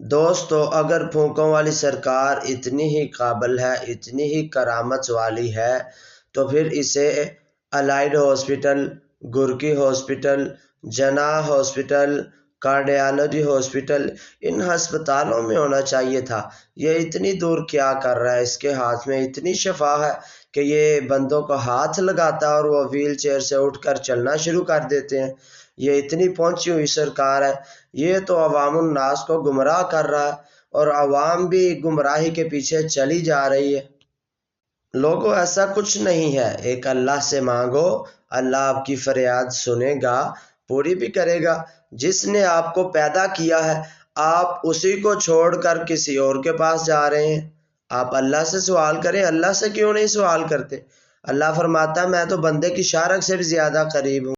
دوستو، اگر پھونکوں والی سرکار اتنی ہی قابل ہے، اتنی ہی کرامت والی ہے، تو پھر اسے الائیڈ ہاسپٹل، گرکی ہاسپٹل، جناح ہاسپٹل، کارڈیالوجی ہاسپٹل، ان ہسپتالوں میں ہونا چاہیے تھا۔ یہ اتنی دور کیا کر رہا ہے؟ اس کے ہاتھ میں اتنی شفا ہے کہ یہ بندوں کو ہاتھ لگاتا ہے اور وہ ویل چیئر سے اٹھ کر چلنا شروع کر دیتے ہیں۔ یہ اتنی پہنچی ہوئی سرکار ہے، یہ تو عوام الناس کو گمراہ کر رہا ہے اور عوام بھی گمراہی کے پیچھے چلی جا رہی ہے۔ لوگوں، ایسا کچھ نہیں ہے، ایک اللہ سے مانگو، اللہ آپ کی فریاد سنے گا، پوری بھی کرے گا۔ جس نے آپ کو پیدا کیا ہے، آپ اسی کو چھوڑ کر کسی اور کے پاس جا رہے ہیں۔ آپ اللہ سے سوال کریں، اللہ سے کیوں نہیں سوال کرتے؟ اللہ فرماتا ہے میں تو بندے کی شارک سے بھی زیادہ قریب ہوں۔